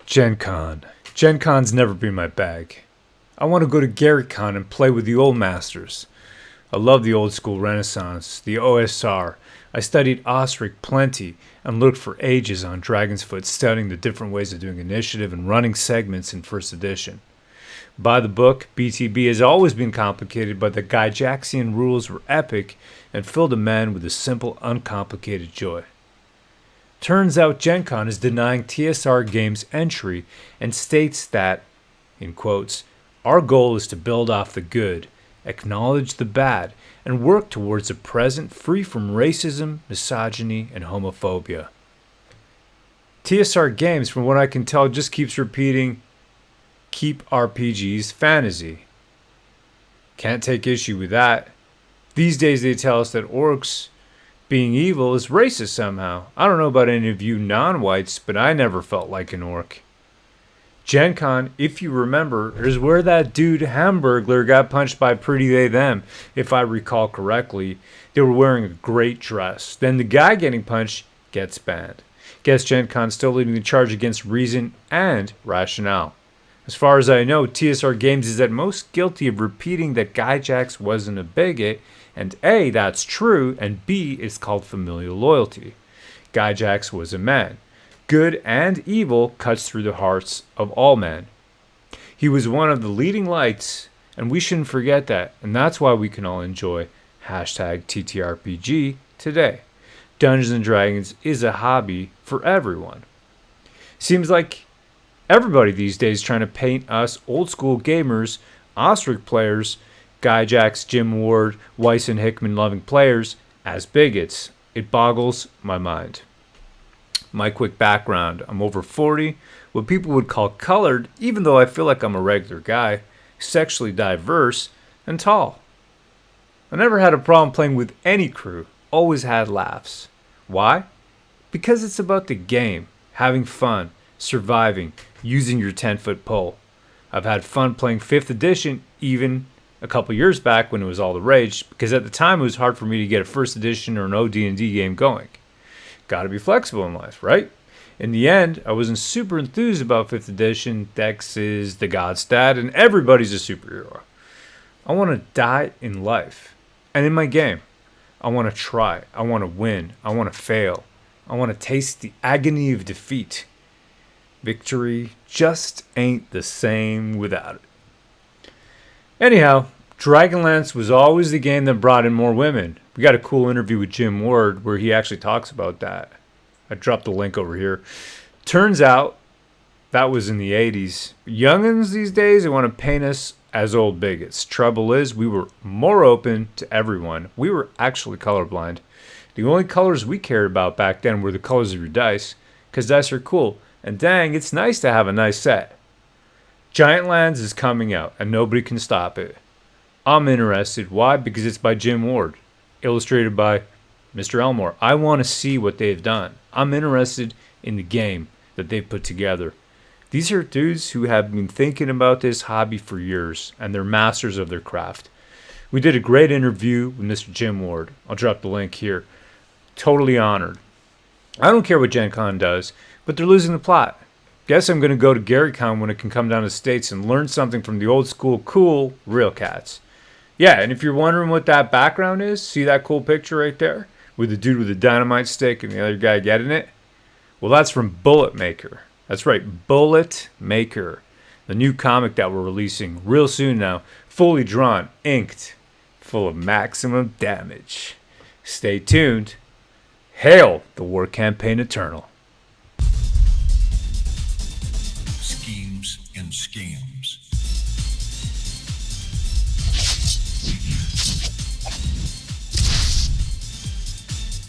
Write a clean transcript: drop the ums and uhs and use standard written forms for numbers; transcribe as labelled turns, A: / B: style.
A: GenCon. GenCon's never been my bag. I want to go to GaryCon and play with the old masters. I love the old school Renaissance, the OSR. I studied OSRIC plenty and looked for ages on Dragonsfoot, studying the different ways of doing initiative and running segments in first edition. By the book, BTB has always been complicated, but the Gygaxian rules were epic and filled a man with a simple, uncomplicated joy. Turns out GenCon is denying TSR Games entry and states that, in quotes, our goal is to build off the good, acknowledge the bad, and work towards a present free from racism, misogyny, and homophobia. TSR Games, from what I can tell, just keeps repeating, keep RPGs fantasy. Can't take issue with that. These days they tell us that orcs being evil is racist somehow. I don't know about any of you non-whites, but I never felt like an orc. GenCon, if you remember, is where that dude Hamburgler got punched by Pretty They Them. If I recall correctly, they were wearing a great dress. Then the guy getting punched gets banned. Guess GenCon's still leading the charge against reason and rationale. As far as I know, TSR Games is at most guilty of repeating that Gygax wasn't a bigot, and A, that's true, and B, it's called familial loyalty. Gygax was a man. Good and evil cuts through the hearts of all men. He was one of the leading lights, and we shouldn't forget that, and that's why we can all enjoy #TTRPG today. Dungeons & Dragons is a hobby for everyone. Seems like everybody these days trying to paint us old school gamers, OSRIC players, Gygax, Jim Ward, Weiss and Hickman loving players as bigots. It boggles my mind. My quick background: I'm over 40, what people would call colored, even though I feel like I'm a regular guy, sexually diverse, and tall. I never had a problem playing with any crew, always had laughs. Why? Because it's about the game, having fun, surviving, using your 10-foot pole. I've had fun playing 5th edition even a couple years back when it was all the rage, because at the time it was hard for me to get a 1st edition or an OD&D game going. Gotta be flexible in life, right? In the end, I wasn't super enthused about 5th edition. Dex is the god stat and everybody's a superhero. I want to die in life and in my game. I want to try. I want to win. I want to fail. I want to taste the agony of defeat. Victory just ain't the same without it. Anyhow, Dragonlance was always the game that brought in more women. We got a cool interview with Jim Ward where he actually talks about that. I dropped the link over here. Turns out that was in the 80s. Youngins these days, they want to paint us as old bigots. Trouble is, we were more open to everyone. We were actually colorblind. The only colors we cared about back then were the colors of your dice, because dice are cool. And dang, it's nice to have a nice set. Giant Lands is coming out, and nobody can stop it. I'm interested. Why? Because it's by Jim Ward, illustrated by Mr. Elmore. I want to see what they've done. I'm interested in the game that they've put together. These are dudes who have been thinking about this hobby for years, and they're masters of their craft. We did a great interview with Mr. Jim Ward. I'll drop the link here. Totally honored. I don't care what GenCon does, but they're losing the plot. Guess I'm going to go to GaryCon when it can come down to the States and learn something from the old school cool real cats. Yeah, and if you're wondering what that background is, see that cool picture right there? With the dude with the dynamite stick and the other guy getting it? Well, that's from Bullet Maker. That's right, Bullet Maker. The new comic that we're releasing real soon now. Fully drawn, inked, full of maximum damage. Stay tuned. Hail the War Campaign Eternal.
B: Schemes and scams.